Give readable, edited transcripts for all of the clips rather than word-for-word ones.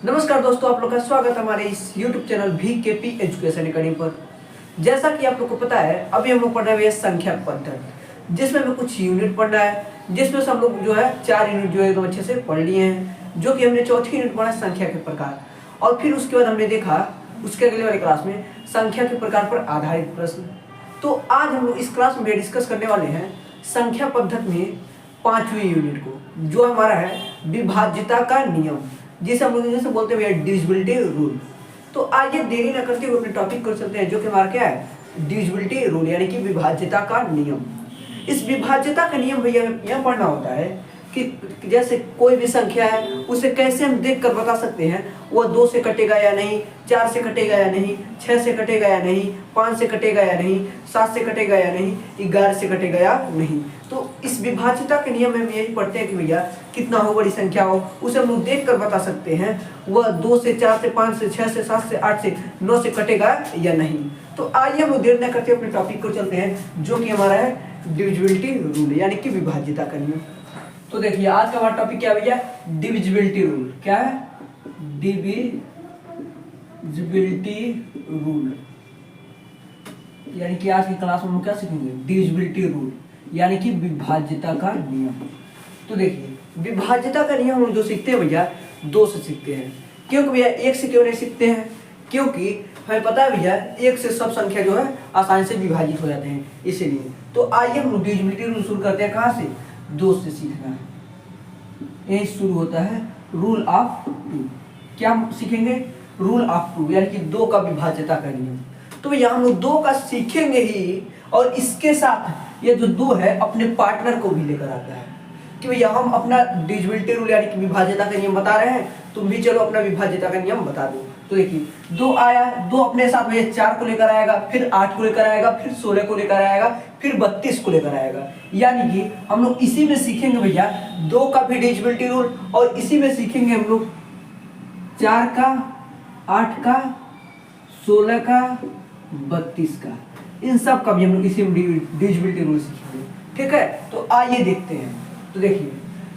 नमस्कार दोस्तों, आप लोग का स्वागत है हमारे इस YouTube channel VKP education academy पर। जैसा कि आप लोग को पता है, अभी हम लोग पढ़ रहे हैं संख्या पद्धति, जिसमें हमें कुछ यूनिट पढ़ना है, जिसमें से हम लोग जो है 4 यूनिट जो एकदम अच्छे से पढ़ लिए हैं, जो कि हमने चौथी यूनिट पढ़ा संख्या के प्रकार। और फिर उसके बाद हमने देखा उसके अगले वाले क्लास में संख्या के प्रकार पर आधारित प्रश्न। तो आज हम लोग इस क्लास में डिस्कस करने वाले हैं संख्या पद्धति में 5वीं यूनिट को, जो हमारा है विभाज्यता का नियम, जिसे हम लोग जैसे बोलते हैं डिविजिबिलिटी रूल। तो आइए देरी न करते हुए अपने टॉपिक को चलते हैं, जो कि हमारा क्या है डिविजिबिलिटी रूल, यानी कि विभाज्यता का नियम। इस विभाज्यता का नियम भैया यह पढ़ना होता है कि जैसे कोई भी संख्या है उसे कैसे हम देख कर बता सकते हैं वो 2 से कटेगा या नहीं, 4 से कटेगा या नहीं, 6 से कटेगा या नहीं, 5 से कटेगा या नहीं, 7 से कटेगा या नहीं, 11 से कटेगा या नहीं। तो इस विभाज्यता के नियम में हम यही पढ़ते हैं कि भैया कितना हो बड़ी संख्या हो उसे हम लोग देख कर बता सकते हैं वह 2 से 4 से 5 से 6 से 7 से 8 से 9 से कटेगा या नहीं। तो आइए हम देर न करते अपने टॉपिक को चलते हैं, जो कि हमारा है डिविजिबिलिटी रूल, यानी कि विभाज्यता का नियम। तो देखिए आज का हमारा टॉपिक क्या भैया, डिविजिबिलिटी रूल। क्या है? डिविजिबिलिटी रूल, यानी कि आज की क्लास में हम क्या सीखेंगे डिविजिबिलिटी रूल, यानी कि विभाज्यता का नियम। तो देखिए विभाज्यता का नियम हम जो सीखते हैं भैया 2 से सीखते हैं। क्योंकि भैया 1 से क्यों नहीं सीखते हैं? क्योंकि हमें पता है भैया 1 से सब संख्या जो है आसानी से विभाजित हो जाते हैं, इसीलिए। तो आइए हम डिविजिबिलिटी रूल शुरू करते हैं। कहाँ से? 2 से सीखना है। यही शुरू होता है रूल ऑफ 2। क्या हम सीखेंगे? रूल ऑफ 2, यानी कि 2 का विभाज्यता का नियम। तो भैया हम लोग 2 का सीखेंगे ही, और इसके साथ ये जो 2 है अपने पार्टनर को भी लेकर आता है कि भैया हम अपना डिविजिबिलिटी रूल यानी कि विभाज्यता का नियम बता रहे हैं, तुम भी चलो अपना विभाज्यता का नियम बता दो। तो देखिए 2 आया, 2 अपने साथ में 4 को लेकर आएगा, फिर 8 को लेकर आएगा, फिर 16 को लेकर आएगा, फिर 32 को लेकर आएगा। यानी कि हम लोग इसी में सीखेंगे भैया 2 का भी डिविजिबिलिटी रूल, और इसी में सीखेंगे हम लोग 4 का, 8 का, 16 का, 32 का, इन सब का भी हम लोग इसी में डिविजिबिलिटी रूल सीखेंगे। ठीक है, तो आइए देखते हैं। तो देखिए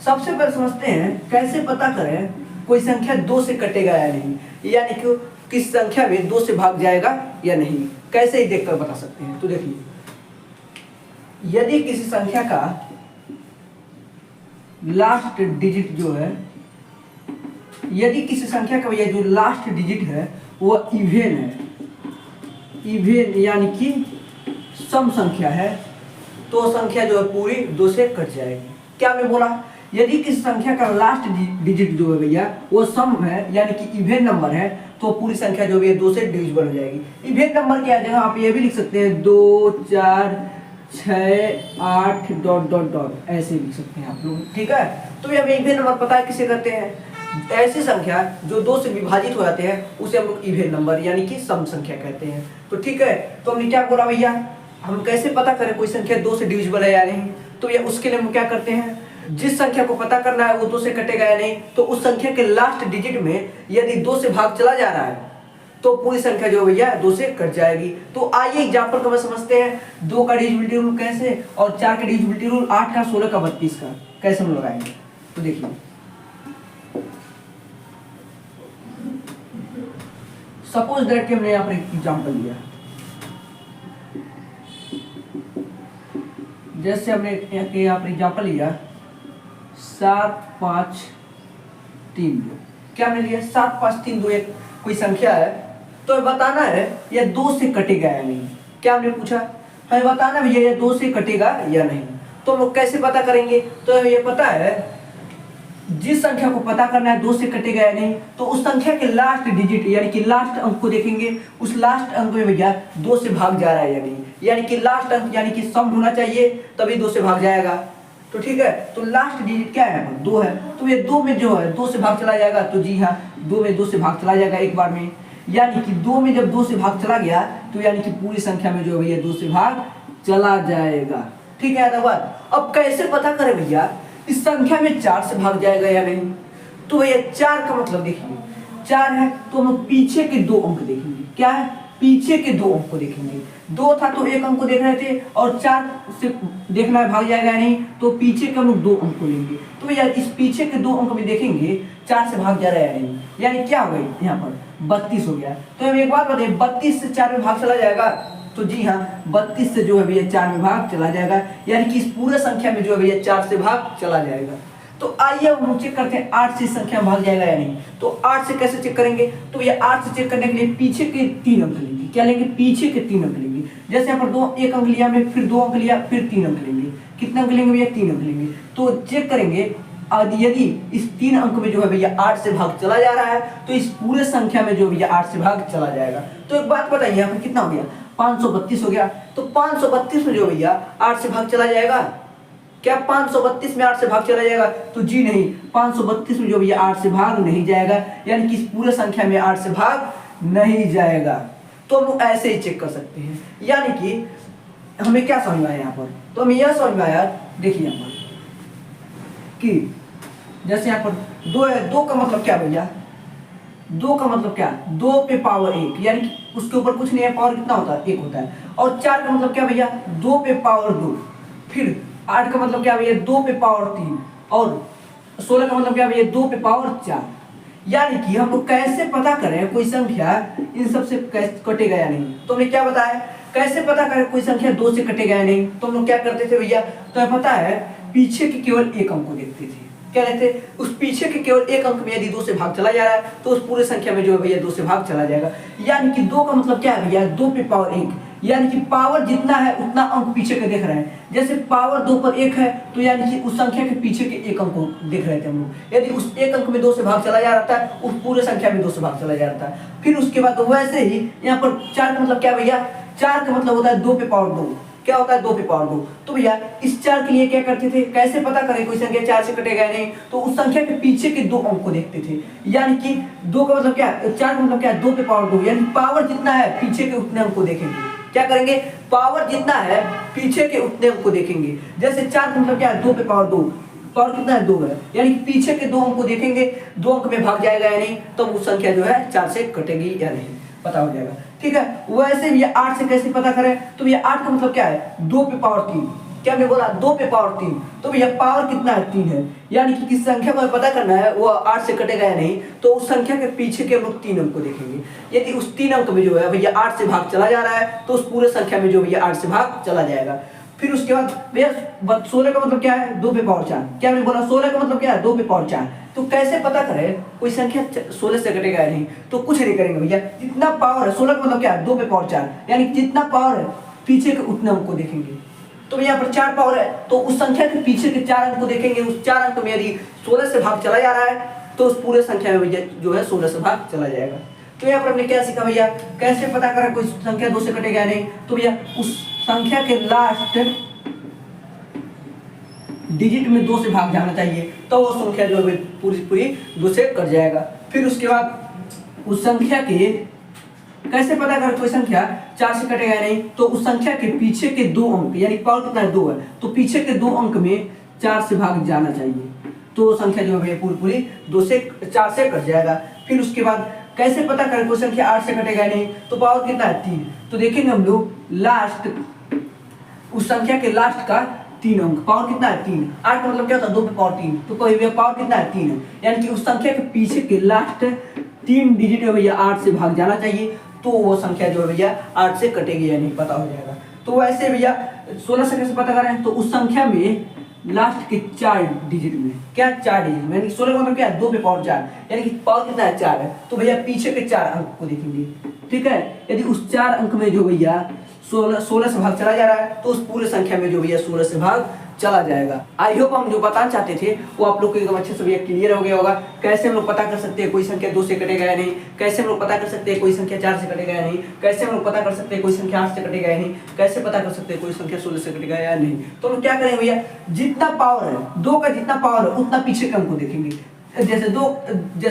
सबसे पहले समझते हैं कैसे पता करें कोई संख्या 2 से कटेगा या नहीं, यानी कि किस संख्या में 2 से भाग जाएगा या नहीं, कैसे ही देखकर बता सकते हैं। तो देखिए यदि किसी संख्या का लास्ट डिजिट जो है, यदि किसी संख्या का जो लास्ट डिजिट है वो इवेन है, इवेन यानी कि सम संख्या है, तो संख्या जो है पूरी 2 से कट जाएगी। क्या हमने बोला? यदि किसी संख्या का लास्ट डिजिट जो है भैया वो सम है, यानी कि इवेन नंबर है, तो पूरी संख्या जो है 2 से डिविजिबल हो जाएगी। इवेन नंबर की जगह आप ये भी लिख सकते हैं 2, 4, 6, 8 डॉट डॉट डॉट, ऐसे लिख सकते हैं आप लोग। ठीक है, तो हमें इवेन नंबर पता है किसे कहते हैं? ऐसी संख्या जो 2 से विभाजित हो जाते हैं उसे हम लोग इवेन नंबर यानी कि सम संख्या कहते हैं। तो ठीक है, तो हमने क्या बोला भैया, हम कैसे पता करें कोई संख्या 2 से डिविजिबल है या नहीं? तो ये उसके लिए हम क्या करते हैं, जिस संख्या को पता करना है वो 2 से कटेगा या नहीं, तो उस संख्या के लास्ट डिजिट में यदि 2 से भाग चला जा रहा है तो पूरी संख्या जो भैया 2 से कट जाएगी। तो आइए एग्जांपल को समझते हैं 2 का डिविजिबिलिटी रूल कैसे, और 4 का डिविजिबिलिटी रूल, 8 का, 16 का, 32 का कैसे हम लगाएंगे। तो देखिए सपोज दैट कि हमने यहाँ पर एक एग्जांपल लिया, जैसे हमने यहाँ पर एग्जांपल लिया 7, 5, 3, 2। क्या हमने लिया? 7, 5, 3, 2 एक कोई संख्या है, तो बताना है यह 2 से कटेगा या नहीं। क्या हमने पूछा? हमें बताना है भैया यह 2 से कटेगा या नहीं। तो हम लोग कैसे पता करेंगे? तो हमें यह पता है जिस संख्या को पता करना है 2 से कटेगा या नहीं, तो उस संख्या के लास्ट डिजिट यानी कि लास्ट अंक को देखेंगे, उस लास्ट अंक में भैया 2 से भाग जा रहा है या नहीं, यानी कि लास्ट अंक यानी कि सम होना चाहिए तभी 2 से भाग जाएगा। तो ठीक है, तो लास्ट डिजिट क्या है? 2 है, तो ये 2 में जो है 2 से भाग चला जाएगा। तो जी हाँ, 2 में 2 से भाग चला जाएगा एक बार में, यानी कि 2 में जब 2 से भाग चला गया तो यानी कि पूरी संख्या में जो है भैया 2 से भाग चला जाएगा। ठीक है ना बात? अब कैसे पता करें भैया इस संख्या में 4 से भाग जाएगा या नहीं? तो भैया 4 का मतलब देखिए 4 है, तो हम पीछे के 2 अंक देखेंगे। क्या है? पीछे के दो अंक को देखेंगे। 2 था तो एक अंक को देख रहे थे, और 4 से देखना है भाग जाएगा नहीं, तो पीछे के हम लोग 2 अंक को लेंगे। तो भैया इस पीछे के 2 अंक में देखेंगे 4 से भाग जा रहा है नहीं, यानी क्या हो गई यहाँ पर 32 हो गया। तो हम एक बात बताइए, 32 से 4 में भाग चला जाएगा, तो जी हाँ 32 से जो है भैया 4 में भाग चला जाएगा, यानी कि इस पूरे संख्या में जो है भैया 4 से भाग चला जाएगा। तो आइए हम चेक करते हैं 8 से संख्या में भाग जाएगा या नहीं। तो 8 से कैसे चेक करेंगे, तो भैया 8 से चेक करने के लिए पीछे के 3 अंक लेंगे। क्या लेंगे, पीछे के 3 अंक लेंगे। जैसे यहाँ पर एक अंक लिया हमने, फिर 2 अंक लिया, फिर 3 अंक लेंगे। कितना अंक लेंगे भैया, 3 अंक लेंगे। तो चेक करेंगे यदि इस 3 अंक में जो है भैया 8 से भाग चला जा रहा है, तो इस पूरे संख्या में जो भैया 8 से भाग चला जाएगा। तो एक बात बताइए, यहाँ पर कितना हो गया, 532 हो गया। तो 532 में जो भैया 8 से भाग चला जाएगा, क्या 532 में 8 से भाग चला जाएगा, तो जी नहीं, 532 में जो भैया 8 से भाग नहीं जाएगा, यानी कि इस पूरे संख्या में 8 से भाग नहीं जाएगा। तो हम लोग ऐसे ही चेक कर सकते हैं। यानी कि हमें क्या समझ में आया यहाँ पर, तो हमें यह समझ में आया, देखिए यहाँ पर कि जैसे यहाँ पर 2 है, 2 का मतलब क्या भैया, 2 का मतलब क्या, 2 पे पावर 1, यानी कि उसके ऊपर कुछ नहीं है, पावर कितना होता है, 1 होता है। और 4 का मतलब क्या भैया, 2 पे पावर 2। फिर 8 का मतलब क्या भैया, 2 पे पावर 3। और 16 का मतलब क्या भैया, 2 पे पावर 4। यानी कि हम लोग कैसे पता करें कोई संख्या इन सब से कटेगा या नहीं। तो हमने क्या बताया, कैसे पता करें कोई संख्या 2 से कटेगा या नहीं। तो हम लोग क्या करते थे भैया, तो हमें पता है पीछे के केवल एक अंक को देखते थे। क्या रहते, उस पीछे के केवल एक अंक में यदि 2 से भाग चला जा रहा है, तो उस पूरे संख्या में जो है भैया 2 से भाग चला जाएगा। यानी कि 2 का मतलब क्या है भैया, 2 पे पावर 1, यानी कि पावर जितना है उतना अंक पीछे के देख रहे हैं। जैसे पावर 2 पर 1 है, तो यानी कि उस संख्या के पीछे के एक अंक को देख रहे थे हम लोग। यदि उस एक अंक में 2 से भाग चला जा रहा था, उस पूरे संख्या में 2 से भाग चला जा रहा था। फिर उसके बाद वैसे ही यहाँ पर 4 का मतलब क्या भैया, 4 का मतलब होता है 2 पे पावर 2। क्या होता है, 2 पे पावर 2। तो भैया इस 4 के लिए क्या करते थे, कैसे पता करें कोई संख्या 4 से कटेगा नहीं, तो उस संख्या के पीछे के 2 अंक को देखते थे। यानी कि 2 का मतलब क्या, 4 का मतलब क्या, 2 पे पावर 2, यानी पावर जितना है पीछे के उतने अंक को देखेंगे। क्या करेंगे, पावर जितना है पीछे के उतने अंक को देखेंगे। जैसे 4 का मतलब क्या है, 2 पे पावर 2, पावर कितना है, 2 है, यानी कि पीछे के 2 अंक को देखेंगे, 2 अंक में भाग जाएगा या नहीं, तो उस संख्या जो है 4 से कटेगी या नहीं, पता हो जाएगा। ठीक है, वैसे भैया 8 से कैसे पता करें, तो भैया 8 का मतलब क्या है, 2 पे पावर 3। क्या मैं बोला, 2 पे पावर 3, तो भैया पावर कितना है, 3 है। यानी कि किस संख्या को पता करना है वो 8 से कटेगा या नहीं, तो उस संख्या के पीछे के हम लोग 3 अंक को देखेंगे। यदि उस 3 अंक में जो है भैया 8 से भाग चला जा रहा है, तो उस पूरे संख्या में जो भैया 8 से भाग चला जाएगा। फिर उसके बाद भैया 16 का मतलब क्या है, 2 पे पावर 4। क्या मैंने बोला, 16 का मतलब क्या है, 2 पे पावर 4। तो कैसे पता करें कोई संख्या 16 से कटेगा या नहीं, तो कुछ नहीं करेंगे भैया, जितना पावर है, 16 का मतलब क्या है, 2 पे पावर 4, यानी जितना पावर है पीछे के उतने अंक को देखेंगे। तो यहाँ पर 4 पावर है, तो उस संख्या के पीछे के 4 अंक को देखेंगे। उस 4 अंक में यदि 16 से भाग चला जा रहा है, तो उस पूरे संख्या में भैया जो है 16 से भाग चला जाएगा। तो यहाँ पर हमने क्या सीखा भैया, कैसे पता करें कोई संख्या 2 से कटेगा या नहीं। तो भैया उस संख्या के लास्ट डिजिट में 2 से भाग जाना चाहिए, तो वो संख्या जो है पूरी 2 से कट जाएगा। फिर उसके बाद उस संख्या के कैसे पता करें कोई संख्या 4 से कटेगा या नहीं, तो उस संख्या के पीछे के 2 अंक, यानी पावर कितना है, 2 है, तो पीछे के 2 अंक में 4 से भाग जाना चाहिए, तो वो संख्या जो है पूरी 4 से कट जाएगा। फिर उसके बाद कैसे पता करें कोई संख्या 8 से कटेगा या नहीं, तो पावर कितना है, 3। तो देखेंगे हम लोग लास्ट उस संख्या के लास्ट का 3 अंक, पावर कितना है, 3। 8 का मतलब क्या होता है, 2 पे पावर 3, तो कोई भैया पावर कितना है, 3 है। यानी कि उस संख्या के पीछे के लास्ट 3 डिजिट में भैया 8 से भाग जाना चाहिए, तो वो संख्या जो है भैया 8 से कटेगी या नहीं, पता हो जाएगा। तो वैसे भैया 16 से कैसे पता करें, तो उस संख्या में लास्ट के 4 डिजिट में, क्या 4 डिजिट में, यानी 16 का मतलब क्या है, 2 पे पावर 4, यानी कि पावर कितना है, 4 है, तो भैया पीछे के 4 अंक को देखेंगे। ठीक है, यदि उस 4 अंक में जो भैया 16 से भाग चला जा रहा है, तो उस पूरे संख्या में जो भैया 16 से भाग चला जाएगा। आई होप हम जो बताना चाहते थे वो आप लोग को एकदम अच्छे से भैया क्लियर हो गया होगा। कैसे हम लोग पता कर सकते हैं कोई संख्या 2 से कटेगा या नहीं, कैसे हम लोग पता कर सकते हैं कोई संख्या 4 से कटेगा या नहीं, कैसे हम लोग पता कर सकते हैं कोई संख्या 8 से कटेगा या नहीं, कैसे पता कर सकते हैं कोई संख्या 16 से कटेगा या नहीं। तो हम क्या करेंगे भैया, जितना पावर है 2 का जितना पावर है उतना पीछे के अंक को देखेंगे। जैसे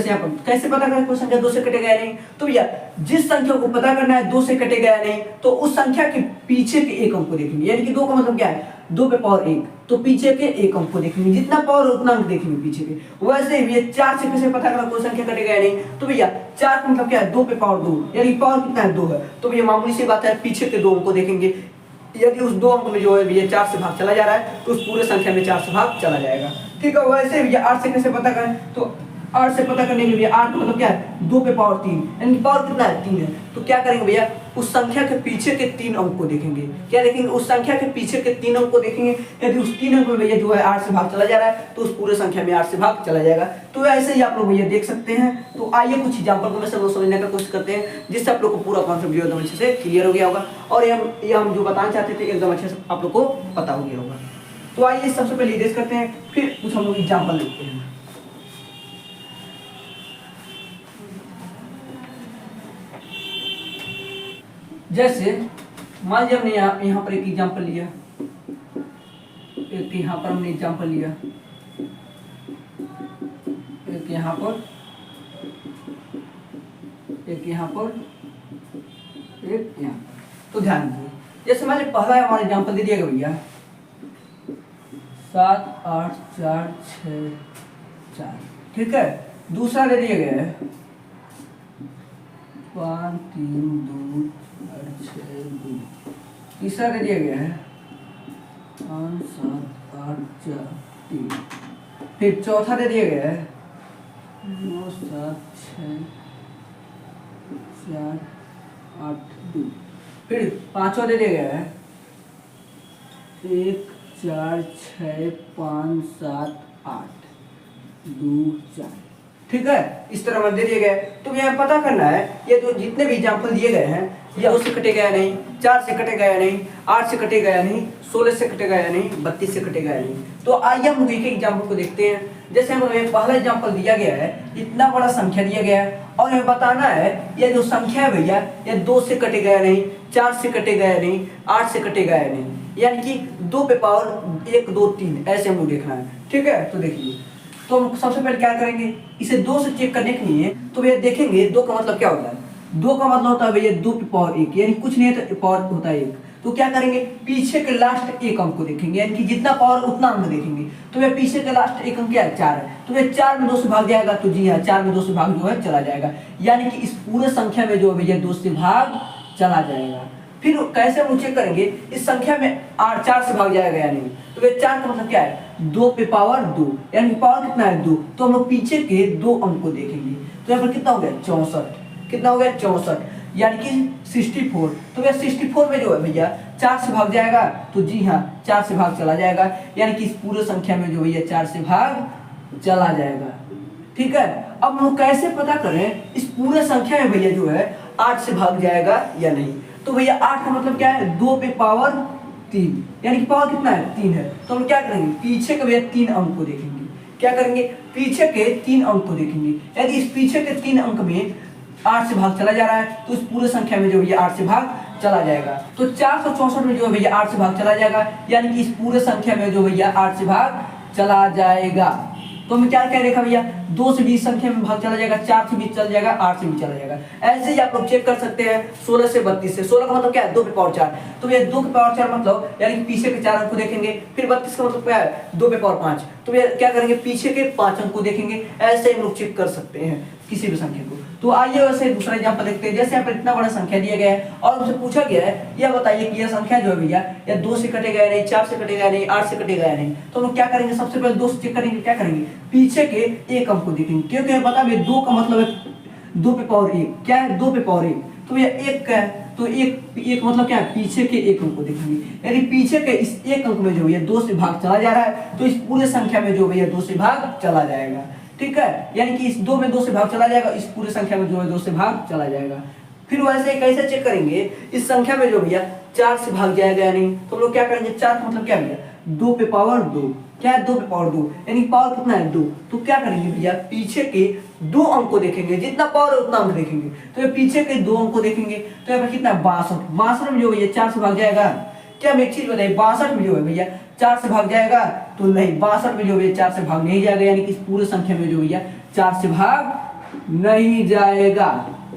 यहाँ पर कैसे पता करें कोई संख्या 2 से कटेगा या नहीं, तो भैया जिस संख्या को पता करना है 2 से कटेगा या नहीं, तो उस संख्या के पीछे के एक अंक को देखेंगे। यानी कि 2 का मतलब क्या है, 2 पे पावर 1, तो पीछे के एक अंक को देखेंगे, जितना पावर उतना अंक देखेंगे पीछे के। वैसे ही भैया 4 से कैसे पता करना कोई संख्या कटेगा या नहीं, तो भैया 4 का मतलब क्या है 2 पे पावर 2, यानी पावर कितना है 2 है, तो भैया मामूली सी बात है पीछे के 2 अंक को देखेंगे। यदि उस 2 अंक में जो है भैया 4 से भाग चला जा रहा है तो उस पूरे संख्या में 4 से भाग चला जाएगा। ठीक है, वैसे भैया 8 से कैसे पता करें, तो 8 से पता करने के लिए 8 मतलब क्या है 2 पे पावर 3, यानी पावर कितना है 3 है, तो क्या करेंगे भैया उस संख्या के पीछे के 3 अंक को देखेंगे। क्या देखेंगे, उस संख्या के पीछे के 3 अंक को देखेंगे। यदि उस 3 अंक में भैया जो है 8 से भाग चला जा रहा है तो उस पूरे संख्या में 8 से भाग चला जाएगा। तो ऐसे ही आप लोग भैया देख सकते हैं। तो आइए कुछ एग्जाम्पल को मैं सब समझने का कोशिश करते हैं, जिससे आप लोग को पूरा कॉन्सेप्ट एकदम अच्छे से क्लियर हो गया होगा और ये हम जो बताना चाहते थे एकदम अच्छे से आप लोग को पता हो गया होगा। तो आइए सबसे पहले इरेज करते हैं, फिर कुछ हम लोग एग्जाम्पल देखते हैं। जैसे मान लीजिए हमने यहाँ पर एक एग्जाम्पल लिया, एक यहाँ पर हमने एग्जाम्पल लिया, एक यहाँ पर, एक यहाँ पर, एक यहाँ पर। तो ध्यान दीजिए, जैसे मान लीजिए पहला हमारा एग्जाम्पल दे दिया भैया 7 8 4 6 4, ठीक है। दूसरा दे दिया गया है 5 3 2 8 6 2। तीसरा दे दिया गया है 5 7 8 4 3। फिर चौथा दे दिया गया है 9 7 6 4 8 2। फिर पांचवा दे दिया गया है 1 4 6 5 7 8 2 4, ठीक है। इस तरह हमें दे दिए गए। तो यहाँ पता करना है ये जो जितने भी एग्जाम्पल दिए गए हैं ये 2 से कटेगा या नहीं, 4 से कटेगा या नहीं, 8 से कटेगा या नहीं, 16 से कटेगा या नहीं, 32 से कटेगा या नहीं। तो आइए हम लोग एक एग्जाम्पल को देखते हैं। जैसे हमें पहला एग्जाम्पल दिया गया है, इतना बड़ा संख्या दिया गया है और हमें बताना है ये जो संख्या है भैया ये 2 से कटेगा या नहीं, 4 से कटेगा या नहीं, 8 से कटेगा या नहीं, यानी कि 2 पे पावर 1 2 3 ऐसे हमको देखना है, ठीक है। तो देखिए, तो हम सबसे पहले क्या करेंगे, इसे 2 से चेक करने के लिए तो भैया देखेंगे 2 का मतलब क्या होता है। 2 का मतलब होता है भैया 2 पे पावर 1, यानी कुछ नहीं है तो पावर होता है 1। तो क्या करेंगे, पीछे के लास्ट एक अंक को देखेंगे, यानी कि जितना पावर उतना अंक देखेंगे। तो भैया पीछे के लास्ट एक अंक क्या है 4 है, तो भैया 4 में 2 से भाग जाएगा, तो जी हाँ 4 में 2 से भाग जो है चला जाएगा, यानी कि इस पूरे संख्या में जो भैया 2 से भाग चला जाएगा। फिर कैसे हम चेक करेंगे इस संख्या में 8 4 से भाग जाएगा या नहीं, तो भैया 4 का मतलब क्या है 2 पे पावर 2, यानी पावर कितना है 2। तो हम लोग पीछे के 2 अंक को देखेंगे, तो यहाँ पर कितना हो गया 64, कितना हो गया 64, यानी कि 64। तो भैया 64 में जो है भैया 4 से भाग जाएगा, तो जी हाँ 4 से भाग चला जाएगा, यानी कि इस पूरे संख्या में जो भैया 4 से भाग चला जाएगा, ठीक है। अब हम लोग कैसे पता करें इस पूरे संख्या में भैया जो है 8 से भाग जाएगा या नहीं। तो भैया 8 का मतलब क्या है 2 पे पावर 3, यानी कि पावर कितना है 3 है। तो हम क्या करेंगे, पीछे के भैया 3 अंक को देखेंगे। क्या करेंगे, पीछे के 3 अंक को देखेंगे। यदि इस पीछे के 3 अंक में 8 से भाग चला जा रहा है तो इस पूरे संख्या में जो भैया 8 से भाग चला जाएगा। तो 464 में जो है भैया 8 से भाग चला जाएगा, यानी कि इस पूरे संख्या में जो भैया 8 से भाग चला जाएगा। तो हमें क्या कह रखा भैया 2 से 20 संख्या में भाग चला जाएगा, 4 से 20 चला जाएगा, 8 से भी चला जाएगा। ऐसे ही आप लोग चेक कर सकते हैं 16 से 32 से। 16 का मतलब क्या है 2 पे पावर 4, तो भैया 2 पे पावर 4 मतलब यानी कि पीछे के 4 अंक को देखेंगे। फिर 32 का मतलब क्या है 2 पे पावर 5, तो भैया क्या करेंगे पीछे के 5 अंक को देखेंगे। ऐसे हम लोग चेक कर सकते हैं किसी भी संख्या को। तो आइए वैसे दूसरा एग्जांपल देखते हैं। जैसे यहाँ पर इतना बड़ा संख्या दिया गया है और हमसे पूछा गया है यह बताइए कि यह संख्या जो है भैया या 2 से कटेगा या नहीं, 4 से कटेगा या नहीं, 8 से कटेगा या नहीं। तो हम लोग क्या करेंगे, सबसे पहले 2 से चेक करेंगे। क्या करेंगे, पीछे के एक अंक को देखेंगे, क्योंकि हमें पता है 2 का मतलब है 2 पे पावर 1। क्या है 2 पे पावर 1, तो भैया 1 का है तो एक मतलब क्या है पीछे के एक अंक को देखेंगे। यानी पीछे के इस एक अंक में जो भैया 2 से भाग चला जा रहा है तो इस पूरे संख्या में जो भैया 2 से भाग चला जाएगा, ठीक है। यानी कि इस 2 में 2 से भाग चला जाएगा, इस पूरे संख्या में जो है 2 से भाग चला जाएगा। फिर वैसे कैसे चेक करेंगे, इस संख्या में जो भैया 4 से भाग जाएगा या नहीं। तो हम लोग क्या करेंगे, 4 का मतलब क्या भैया 2 पे पावर 2। क्या है 2 पे पावर 2, यानी पावर कितना है 2। तो क्या करेंगे भैया पीछे के 2 अंक को देखेंगे, जितना पावर है उतना अंक देखेंगे। तो ये पीछे के 2 अंक को देखेंगे, तो यहाँ पर कितना 62। 62 में जो भैया 4 से भाग जाएगा। क्या हम एक चीज बताइए, 62 में जो है भैया 4 से भाग जाएगा, तो नहीं 62 में जो भैया 4 से भाग नहीं जाएगा, यानी कि इस पूरे संख्या में जो भैया 4 से भाग नहीं जाएगा।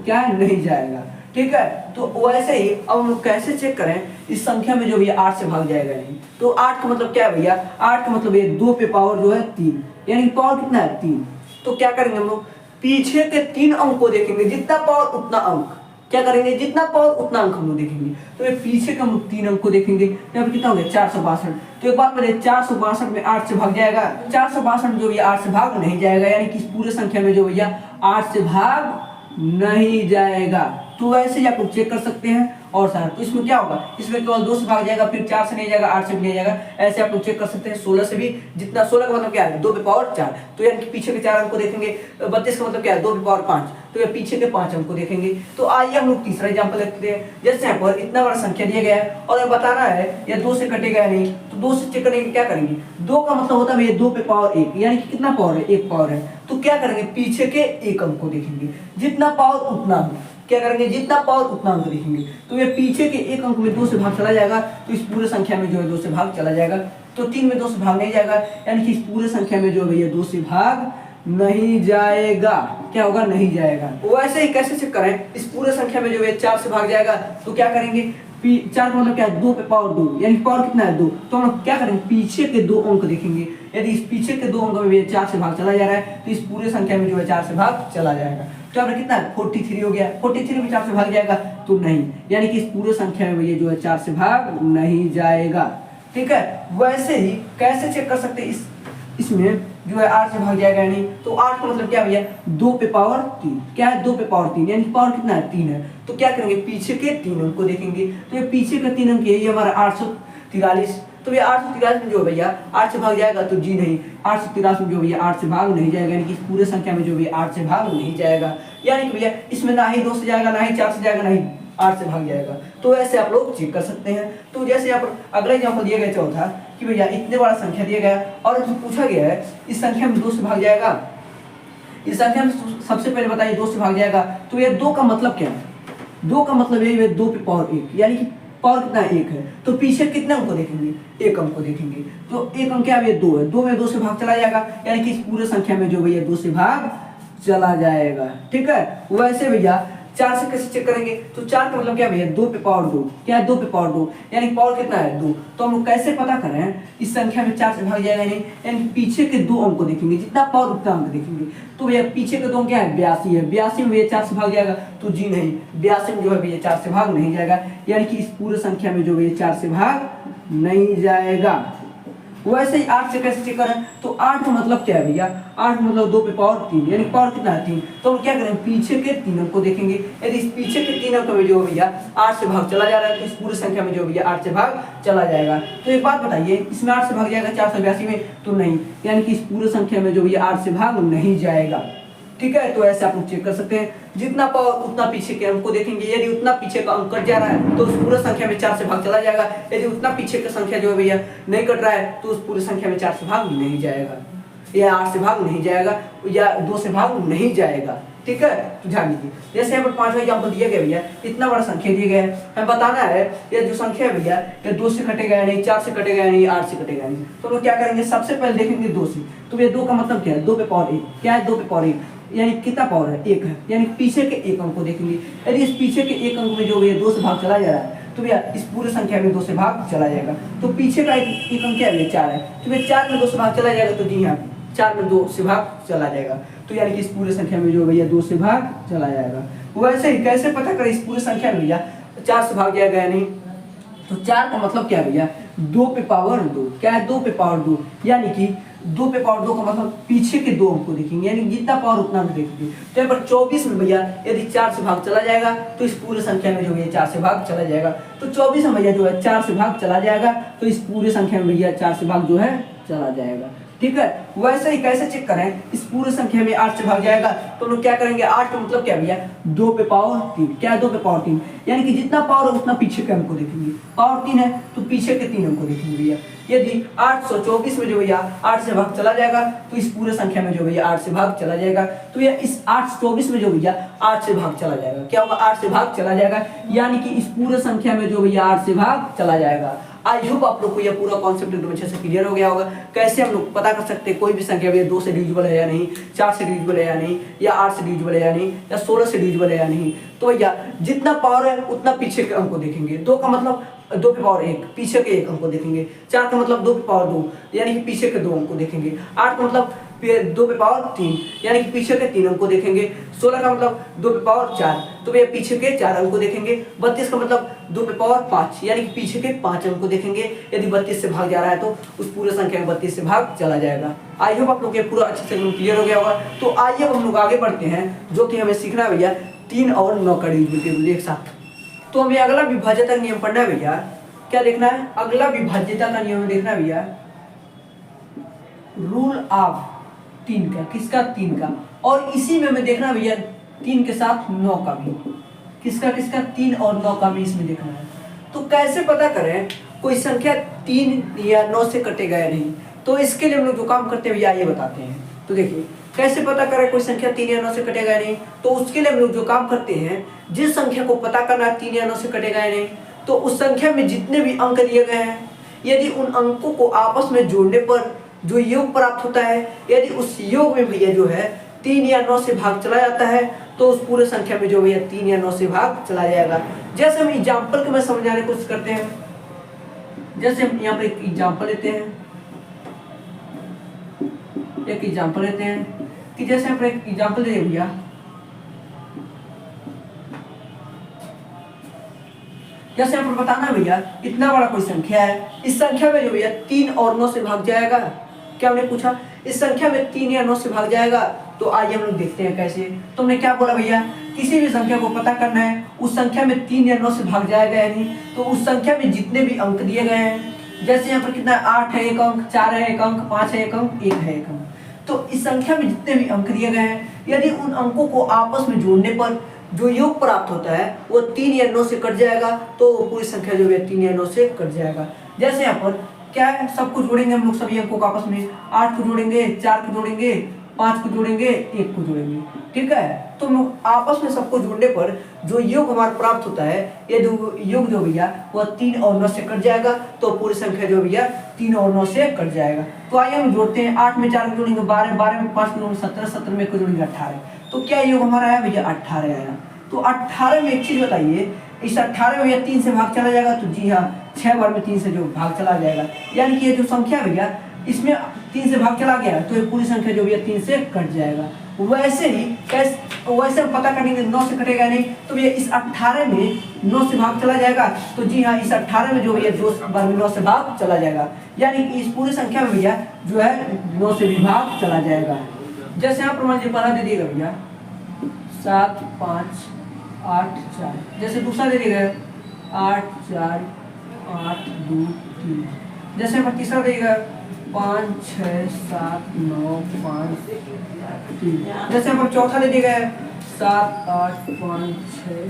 क्या है नहीं जाएगा, ठीक है। तो वैसे ही अब हम लोग कैसे चेक करें इस संख्या में जो भैया 8 से भाग जाएगा नहीं। तो 8 का मतलब क्या है भैया, 8 का मतलब ये 2 पे पावर जो है 3, यानी पावर कितना है 3। तो क्या करेंगे हम लोग, पीछे के 3 अंक को देखेंगे, जितना पावर उतना अंक, क्या करेंगे जितना पावर उतना अंक हम लोग देखेंगे। तो ये पीछे का हम लोग 3 अंक को देखेंगे, यहाँ पे कितना हो गया 462। तो एक बात बताइए 462 में 8 से भाग जाएगा, 462 जो भैया 8 से भाग नहीं जाएगा, यानी कि इस पूरे संख्या में जो भैया 8 से भाग नहीं जाएगा। तो वैसे ही आप लोग चेक कर सकते हैं। और सर तो इसमें क्या होगा, इसमें केवल 2 से भाग जाएगा, फिर 4 से नहीं जाएगा, 8 से भी नहीं जाएगा, ऐसे आप लोग चेक कर सकते हैं। 16 से भी, जितना 16 का मतलब क्या है 2 पे पावर 4, तो यानी कि पीछे के 4 अंक को देखेंगे। 32 का मतलब क्या है 2 पे पावर 5, तो ये पीछे के 5 अंक को देखेंगे। तो आइए हम लोग तीसरा एग्जांपल देखते हैं। जैसे यहाँ पर इतना बड़ा संख्या दिया गया है और बताना है ये 2 से कटेगा नहीं, तो 2 से चेक करने के क्या करेंगे, 2 का मतलब होता है ये 2 पे पावर 1, यानी कि कितना पावर है 1 पावर है। तो क्या करेंगे पीछे के 1 अंक को देखेंगे, जितना पावर उतना अंक, क्या करेंगे जितना पावर उतना अंक देखेंगे। तो ये पीछे के 1 अंक में 2 से भाग चला जाएगा, तो इस पूरे संख्या में जो है 2 से भाग चला जाएगा। तो 3 में 2 से भाग नहीं जाएगा, यानी कि इस पूरे संख्या में जो है ये 2 से भाग नहीं जाएगा। क्या होगा, नहीं जाएगा। वैसे ही कैसे चेक करें, इस पूरे संख्या में जो है 4 से भाग जाएगा, तो क्या करेंगे 4 का मतलब क्या है 2 पे पावर 2, यानी पावर कितना है 2। तो हम लोग क्या करेंगे पीछे के 2 अंक देखेंगे, यदि इस पीछे के 2 अंक में 4 से भाग चला जा रहा है, तो इस पूरे संख्या में जो है 4 से भाग चला जाएगा। तो यहाँ पर कितना 43 हो गया, 43 में 4 से भाग जाएगा तो नहीं, यानी कि इस पूरे संख्या में ये जो है 4 से भाग नहीं जाएगा। ठीक है। वैसे ही कैसे चेक कर सकते हैं, इसमें जो है 8 से भाग जाएगा नहीं। तो 8 का मतलब क्या भैया 2 पे पावर 3, क्या है 2 पे पावर 3, यानी पावर कितना है 3 है। तो क्या करेंगे पीछे के 3 अंक को देखेंगे, तो ये पीछे का 3 अंक यही हमारा 843। तो ये 843 में जो भैया 8 से भाग जाएगा तो जी नहीं, 843 में जो भैया 8 से भाग नहीं जाएगा, यानी कि इस पूरे संख्या में जो भैया 8 से भाग नहीं जाएगा। यानी कि भैया इसमें ना ही 2 से जाएगा, ना ही 4 से जाएगा, ना ही 8 से भाग जाएगा। तो ऐसे आप लोग चेक कर सकते हैं। तो जैसे यहाँ पर अगला एग्जाम्पल दिया गया चौथा कि भैया इतने बड़ा संख्या दिया गया और हमसे पूछा गया है इस संख्या में 2 से भाग जाएगा, इस संख्या में सबसे पहले बताइए 2 से भाग जाएगा। तो ये 2 का मतलब क्या है, 2 का मतलब यही है 2 पे पावर 1, यानी कि पावर कितना 1 है। तो पीछे कितने अंक को देखेंगे, 1 अंक को देखेंगे। तो 1 अंक क्या है 2 है, 2 में 2 से भाग चला जाएगा, यानी कि इस पूरे संख्या में जो भैया 2 से भाग चला जाएगा। ठीक है। वैसे भैया 4 से कैसे चेक करेंगे, तो 4 का मतलब क्या भैया 2 पे पावर 2, क्या है 2 पे पावर 2, यानी पावर कितना है 2। तो हम लोग कैसे पता करें इस संख्या में 4 से भाग जाएगा नहीं, यानी पीछे के 2 अंक को देखेंगे, जितना पावर उतना अंक देखेंगे। तो भैया पीछे के 2 अंक क्या है 82 है, 82 में भैया 4 से भाग जाएगा, तो जी नहीं, 82 में जो है भैया 4 से भाग नहीं जाएगा, यानी कि इस पूरे संख्या में जो भैया 4 से भाग नहीं जाएगा। वैसे ही 8 से कैसे चेक करें, तो 8 का मतलब क्या है भैया, 8 का मतलब 2 पे पावर 3, यानी पावर कितना है 3। तो हम क्या करें पीछे के 3 अंक को देखेंगे, यदि इस पीछे के 3 अंक में जो भैया 8 से भाग चला जा रहा है, तो इस पूरी संख्या में जो भैया 8 से भाग चला जाएगा। तो एक बात बताइए इसमें 8 से भाग जाएगा 482 में, तो नहीं, यानी कि इस पूरे संख्या में जो भैया 8 से भाग नहीं जाएगा। ठीक है। तो ऐसे आप लोग चेक कर सकते हैं, जितना पावर उतना पीछे के अंक को देखेंगे, यदि उतना पीछे का अंक कट जा रहा है तो उस पूरे संख्या में 4 से भाग चला जाएगा, यदि उतना पीछे का संख्या जो है भैया नहीं कट रहा है तो उस पूरे संख्या में 4 से भाग नहीं जाएगा, या 8 से भाग नहीं जाएगा, या 2 से भाग नहीं जाएगा। ठीक है। तो ध्यान दीजिए, जैसे यहाँ पर 5वां एग्जाम्पल दिया गया भैया, इतना बड़ा संख्या दिया गया है, हमें बताना है ये जो संख्या है भैया ये 2 से कटेगा नहीं, 4 से कटेगा नहीं, 8 से कटेगा नहीं। तो हम लोग क्या करेंगे सबसे पहले देखेंगे 2 से। तो ये 2 का मतलब क्या है 2 पे पावर 1, क्या है 2 पे पावर 1, यानी कितना पावर है 1 है, यानी पीछे के 1 अंक को देखेंगे, यदि इस पीछे के 1 अंक में जो भैया 2 से भाग चला जा रहा है, तो भैया इस पूरे संख्या में 2 से भाग चला जाएगा। तो पीछे का एक अंक क्या है 4 है, तो भैया 4 में 2 से भाग चला जाएगा, तो जी हाँ 4 में 2 से भाग चला जाएगा। तो यानी कि इस पूरे संख्या में जो भैया 2 से भाग चला जाएगा। वैसे ही कैसे पता करें इस पूरे संख्या में भैया 4 से भाग जाएगा या नहीं, तो 4 का मतलब क्या है भैया 2 पे पावर 2, क्या है 2 पे पावर 2, यानी कि 2 पे पावर 2 का मतलब पीछे के 2 अंक को देखेंगे, यानी जितना पावर उतना अंक देखेंगे। तो यहाँ पर 24 में भैया यदि 4 से भाग चला जाएगा तो इस पूरे संख्या में जो भैया 4 से भाग चला जाएगा। तो 24 में भैया जो है 4 से भाग चला जाएगा, तो इस पूरे संख्या में भैया 4 से भाग जो है चला जाएगा। ठीक है। वैसे ही कैसे चेक करें इस पूरे संख्या में 8 से भाग जाएगा, तो लोग क्या करेंगे 8 का मतलब क्या भैया 2 पे पावर 3, क्या है 2 पे पावर 3, यानी कि जितना पावर है उतना पीछे के अंक को देखेंगे, पावर 3 है तो पीछे के 3 अंक को देखेंगे भैया। यदि 824 में जो भैया 8 से भाग चला जाएगा, तो इस पूरे संख्या में जो भैया 8 से भाग चला जाएगा, तो यह इस 824 में जो भैया 8 से भाग चला जाएगा, क्या होगा 8 से भाग चला जाएगा, यानी कि इस पूरे संख्या में जो भैया 8 से भाग चला जाएगा। आई होप आप लोग को यह पूरा कॉन्सेप्ट एकदम अच्छे से क्लियर हो गया होगा। कैसे हम लोग पता कर सकते हैं कोई भी संख्या भैया 2 से डिविजिबल है या नहीं, 4 से डिविजिबल है या नहीं, या 8 से डिविजिबल है या नहीं, या 16 से डिविजिबल है या नहीं। तो भैया जितना पावर है उतना पीछे के अंक को देखेंगे। 2 का मतलब 2 के पावर 1, पीछे के 1 अंक को देखेंगे। 4 का मतलब 2 के पावर 2, यानी कि पीछे के 2 अंक को देखेंगे। 8 का मतलब 2 के पावर 3, यानी कि पीछे के 3 अंक को देखेंगे। 16 का मतलब 2 के पावर 4, तो भैया पीछे के 4 अंक को देखेंगे। 32 का मतलब 2 के पावर 5, यानी कि पीछे के 5 अंक को देखेंगे। यदि 32 से भाग जा रहा है तो उस पूरे संख्या में 32 से भाग चला जाएगा। आई होप आप लोग ये पूरा अच्छे से क्लियर हो गया होगा। तो आइए हम लोग आगे बढ़ते हैं, जो कि हमें सीखना है भैया 3 और 9 का डिविजिबिलिटी एक साथ। तो हमें अगला विभाज्यता नियम पढ़ना है भैया। क्या देखना है? अगला विभाज्यता का नियम देखना है भैया, रूल ऑफ 3 का। किसका? 3 का। और इसी में हमें देखना है भैया 3 के साथ 9 का भी। किसका किसका? 3 और 9 का भी इसमें देखना है। तो कैसे पता करें कोई संख्या 3 या 9 से कटेगा या नहीं? तो इसके लिए हम लोग जो काम करते हैं भैया ये बताते हैं। तो देखिए कैसे पता करें कोई संख्या 3 या 9 से कटेगा या नहीं? तो उसके लिए हम लोग जो काम करते हैं, जिस संख्या को पता करना है 3 या 9 से कटेगा या नहीं, तो उस संख्या में जितने भी अंक दिए गए हैं, यदि उन अंकों को आपस में जोड़ने पर जो योग प्राप्त होता है, यदि उस योग में भैया जो है 3 या 9 से भाग चला जाता है, तो उस पूरे संख्या में जो भैया 3 या 9 से भाग चला जाएगा। जैसे हम एग्जाम्पल को मैं समझाने की कोशिश करते हैं। जैसे हम यहाँ पर एक एग्जाम्पल लेते हैं, कि जैसे हम एक एग्जाम्पल ले भैया, जैसे यहाँ पर बताना भैया इतना बड़ा कोई संख्या है, इस संख्या में जो भैया 3 और 9 से भाग जाएगा। क्या हमने पूछा? इस संख्या में 3 या 9 से भाग जाएगा। तो आइए हम लोग देखते हैं कैसे। तो हमने क्या बोला भैया, किसी भी संख्या को पता करना है, उस संख्या में 3 या 9 से भाग जाएगा या नहीं, तो उस संख्या में जितने भी अंक दिए गए हैं, जैसे यहाँ पर कितना 8 है 1 अंक, 4 है 1 अंक, 5 है 1 अंक, 1 है 1 अंक, तो इस संख्या में जितने भी अंक दिए गए हैं, यदि उन अंकों को आपस में जोड़ने पर जो योग प्राप्त होता है वो 3 या 9 से कट जाएगा, तो पूरी संख्या जो है 3 या 9 से कट जाएगा। जैसे यहाँ पर क्या है, सबको जोड़ेंगे हम लोग सभी अंकों को आपस में, 8 को जोड़ेंगे, 4 को जोड़ेंगे, 5 को जोड़ेंगे, 1 को जोड़ेंगे, ठीक है। तो हम लोग आपस में सबको जोड़ने पर जो योग हमारा प्राप्त होता है, ये जो योग जो भैया वह 3 और 9 से कट जाएगा, तो पूरी संख्या जो भैया 3 और 9 से कट जाएगा। तो आइए हम जोड़ते हैं। 8 में 4 को जोड़ेंगे 12, 12 में 5 को जोड़ेंगे 17, 17 में 1 को जोड़ेंगे 18। तो क्या योग हमारा आया भैया? 18 आया। तो 18 में एक चीज बताइए, इस 18 में भैया 3 से भाग चला जाएगा? तो जी हाँ, 6 बार में 3 से जो भाग चला जाएगा, यानी कि ये जो संख्या भैया इसमें 3 से भाग चला गया, तो ये पूरी संख्या जो भैया 3 से कट जाएगा। वैसे ही वैसे हम पता करेंगे 9 से कटेगा नहीं, तो भैया इस 18 में 9 से भाग चला जाएगा। तो जी हाँ, इस 18 में जो भैया 2 बार में 9 से भाग चला जाएगा, यानी कि इस पूरी संख्या में भैया जो है 9 से भी भाग चला जाएगा। जैसे यहाँ पर मान लीजिए पहला दे दिएगा भैया 7, 5, 8, 4, जैसे दूसरा दे दिएगा 8, 4, 8, 2, 3, जैसे यहाँ पर तीसरा देगा 5, 6, 7, 9, 5, 3, जैसे यहाँ पर चौथा दे दिएगा 7, 8, 5, 6,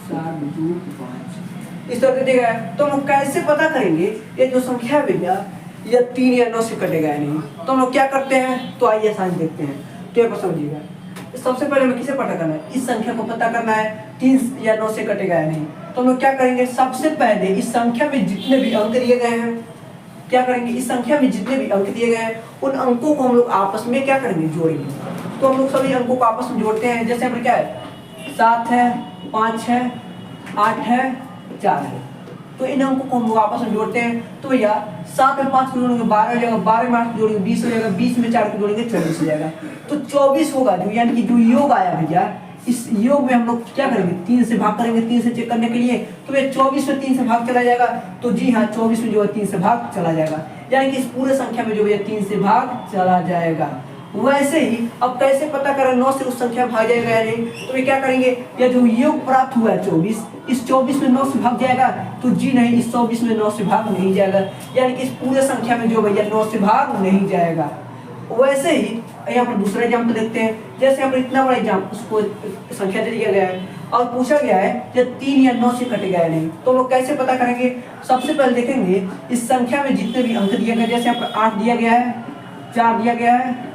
7, 2, 5, इस तरह दे दिएगा। तो हम लोग कैसे पता करेंगे ये जो संख्या है भैया ये 3 या 9 से कटेगा या नहीं? तो हम लोग क्या करते हैं, तो आइए आसान देखते हैं। तो ये समझिएगा, सबसे पहले हमें किसे पता करना है? इस संख्या को पता करना है 3 या 9 से कटेगा या नहीं। तो हम लोग क्या करेंगे, सबसे पहले इस संख्या में जितने भी अंक दिए गए हैं, क्या करेंगे, इस संख्या में जितने भी अंक दिए गए हैं उन अंकों को हम लोग आपस में क्या करेंगे, जोड़ेंगे। तो हम लोग सभी अंकों को आपस में जोड़ते हैं। जैसे यहाँ पर क्या है, 7 है, 5 है, 8 है, 4 है, तो इन अंकों को हम लोग आपस में जोड़ते हैं। तो भैया 7 में 5 को जोड़ेंगे 12 हो जाएगा, 12 में 8 को जोड़ेंगे 20 हो जाएगा, 20 में 4 को जोड़ेंगे 24 हो जाएगा। तो 24 होगा जो, यानी कि जो योग आया भैया, इस योग में हम लोग क्या करेंगे, 3 से भाग करेंगे, 3 से चेक करने के लिए। तो ये 24 में 3 से भाग चला जाएगा, तो जी हाँ 24 में जो है 3 से भाग चला जाएगा, यानी कि इस पूरे संख्या में जो है 3 से भाग चला जाएगा। वैसे ही अब कैसे पता करें 9 से उस संख्या भाग जाएगा या नहीं? तो ये क्या करेंगे, यह जो योग प्राप्त हुआ है 24, इस 24 में 9 से भाग जाएगा? तो जी नहीं, इस 24 में 9 से भाग नहीं जाएगा, यानी कि इस पूरे संख्या में जो भैया 9 से भाग नहीं जाएगा। वैसे ही यहाँ पर दूसरा एग्जाम्पल देखते हैं। जैसे यहाँ पर इतना बड़ा एग्जाम्पल उसको संख्या दे दिया गया है और पूछा गया है कि 3 या 9 से कटेगा या नहीं। तो लोग कैसे पता करेंगे, सबसे पहले देखेंगे इस संख्या में जितने भी अंक दिए गए, जैसे यहाँ पर 8 दिया गया है, 4 दिया गया है,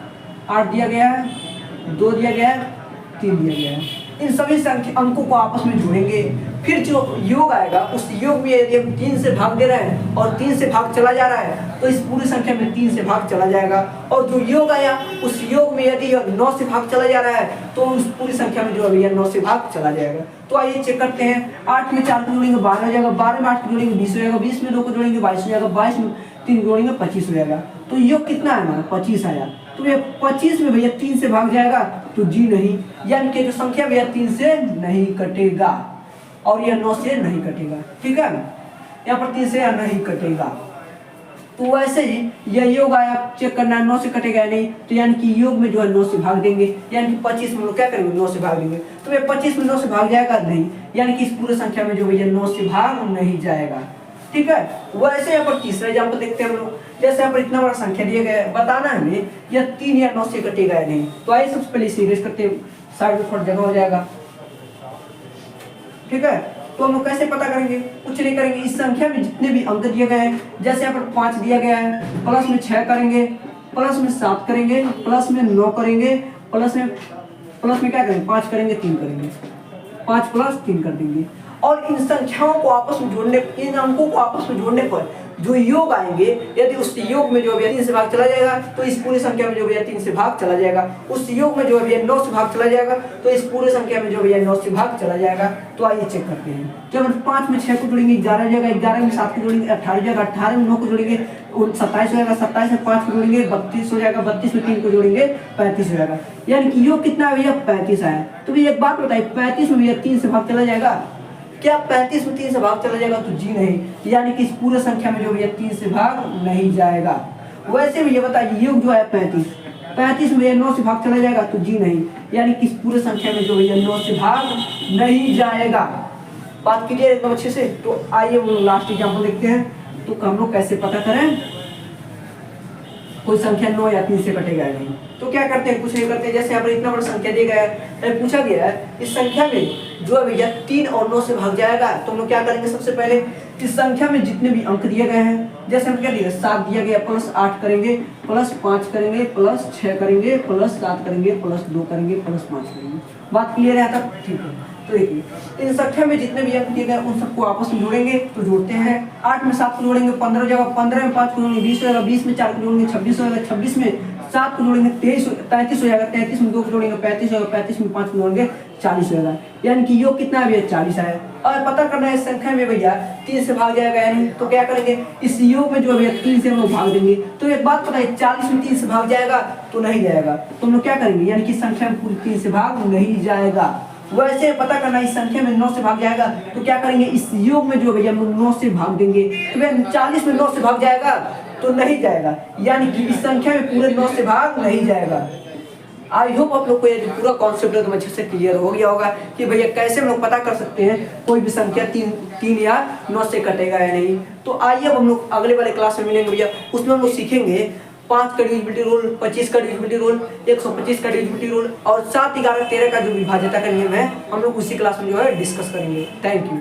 8 दिया गया है, 2 दिया गया है, 3 दिया गया है। इन सभी संख्या अंकों को आपस में जोड़ेंगे, फिर जो योग आएगा उस योग में यदि हम 3 से भाग दे रहे हैं और 3 से भाग चला जा रहा है तो इस पूरी संख्या में 3 से भाग चला जाएगा, और जो योग आया उस योग में यदि 9 से भाग चला जा रहा है तो उस पूरी संख्या में जो है भैया 9 से भाग चला जाएगा। तो आइए चेक करते हैं। 8 में 4 को जोड़ेंगे 12 हो जाएगा, 12 में 8 को जोड़ेंगे 20 हो जाएगा, 20 में 2 को जोड़ेंगे 22 हो जाएगा, 22 में 3 जोड़ेंगे 25 हो जाएगा। तो योग कितना है हमारा 25 आया। तो ये 25 में भैया 3 से भाग जाएगा तो जी नहीं, यानी कि जो संख्या भैया 3 से नहीं कटेगा और यह 9 से नहीं कटेगा। ठीक है, यहाँ पर 3 से नहीं कटेगा। तो वैसे ही यह योग आया, चेक करना है 9 से कटेगा या नहीं, तो यानी कि योग में जो है 9 से भाग देंगे, यानी कि 25 में लोग क्या करेंगे 9 से भाग देंगे। तो ये 25 में 9 से भाग जाएगा नहीं, यानी कि इस पूरे संख्या में जो भैया 9 से भाग नहीं जाएगा। ठीक है, वैसे यहाँ पर तीसरा एग्जाम्पल देखते हैं हम लोग। जैसे यहाँ पर इतना बड़ा संख्या दिया गया है, बताना है हमें यह 3 या 9 से कटेगा या नहीं। तो आइए सबसे पहले इसे इरेज करते हैं, साइड में थोड़ा जगह हो जाएगा। ठीक है, तो हम लोग कैसे पता करेंगे, कुछ नहीं करेंगे। इस संख्या में जितने भी अंक दिए गए हैं, जैसे यहाँ पर 5 दिया गया है, प्लस में 6 करेंगे, प्लस में 7 करेंगे, प्लस में 9 करेंगे, प्लस में क्या करेंगे 5 करेंगे 3 करेंगे, 5 प्लस 3 कर देंगे। और इन संख्याओं को आपस में जोड़ने, इन अंकों को आपस में जोड़ने पर जो योग आएंगे, यदि उस योग में जो है 3 से भाग चला जाएगा तो इस पूरी संख्या में जो भैया 3 से भाग चला जाएगा। उस योग में जो है भैया 9 से भाग चला जाएगा तो इस पूरी संख्या में जो भैया 9 से भाग चला जाएगा। तो आइए चेक करते हैं। जब हम 5 में 6 को जोड़ेंगे 11 हो जाएगा, 11 में 7 को जोड़ेंगे 18 हो जाएगा, 18 में 9 को जोड़ेंगे 27 हो जाएगा, 27 में 5 को जोड़ेंगे 32 हो जाएगा, 32 में 3 को जोड़ेंगे 35 हो जाएगा। यानी कि योग कितना है भैया 35 आया। तो भैया एक बात बताइए, 35 में भैया 3 से भाग चला जाएगा क्या? 35 में 3 से भाग चला जाएगा तो जी नहीं, यानी कि इस पूरे संख्या में जो भैया 3 से भाग नहीं जाएगा। वैसे भी ये बताइए योग जो है 35 में 9 से भाग चला जाएगा तो जी नहीं, यानी कि इस पूरे संख्या में जो भैया 9 से भाग नहीं जाएगा। बात क्लियर एकदम अच्छे से। तो आइए वो लास्ट एग्जाम्पल देखते हैं। तो हम लोग कैसे पता करें कोई संख्या 9 या 3 से कटेगा या नहीं। तो क्या करते हैं, कुछ नहीं करते। जैसे यहाँ पर इतना बड़ा संख्या दिया गया है, पूछा गया है इस संख्या में जो है भैया 3 और 9 से भाग जाएगा, तो हम लोग क्या करेंगे, सबसे पहले इस संख्या में जितने भी अंक दिए गए हैं, जैसे हम क्या दिया 7 दिया गया, प्लस 8 करेंगे, प्लस 5 करेंगे, प्लस 6 करेंगे, प्लस 7 करेंगे, प्लस 2 करेंगे, प्लस 5 करेंगे। बात क्लियर है तब? ठीक है। तो देखिए इन संख्या में जितने भी अंक दिए गए उन सबको आपस में जोड़ेंगे। तो जोड़ते हैं। 8 में 7 को जोड़ेंगे 15 हो जाएगा, 15 में 5 को जोड़ेंगे 20 हो जाएगा, 20 में 4 को जोड़ेंगे 26 हो जाएगा, 26 में 7 को जोड़ेंगे 33 हो जाएगा, 33 में 2 को जोड़ेंगे 35 हो जाएगा, 35 में 5 को जोड़ेंगे 40 हो जाएगा। यानी कि योग कितना है भैया 40 आया। और पता करना है इस संख्या में भैया 3 से भाग जाएगा या नहीं। तो क्या करेंगे, इस योग में जो भैया 3 से हम लोग भाग देंगे। तो एक बात बताइए 40 में 3 से भाग जाएगा तो नहीं जाएगा, तो हम लोग क्या करेंगे, यानी कि संख्या में पूरी 3 से भाग नहीं जाएगा। वैसे पता करना इस संख्या में 9 से भाग जाएगा तो क्या करेंगे, इस योग में जो भैया 9 से भाग देंगे। तो भैया 40 में 9 से भाग जाएगा तो नहीं जाएगा, यानी कि इस संख्या में पूरे 9 से भाग नहीं जाएगा। आई होप आप लोग को ये पूरा कॉन्सेप्ट एकदम अच्छे से क्लियर हो गया होगा कि भैया कैसे हम लोग पता कर सकते हैं कोई भी संख्या 3 या 9 से कटेगा या नहीं। तो आइए अब हम लोग अगले वाले क्लास में मिलेंगे भैया, उसमें हम लोग सीखेंगे 5 का डिविजिबिलिटी रूल, 25 का डिविजिबिलिटी रूल, 125 का डिविजिबिलिटी रूल और 7, 11, 13 का जो विभाज्यता का नियम है, हम लोग उसी क्लास में जो है डिस्कस करेंगे। Thank you.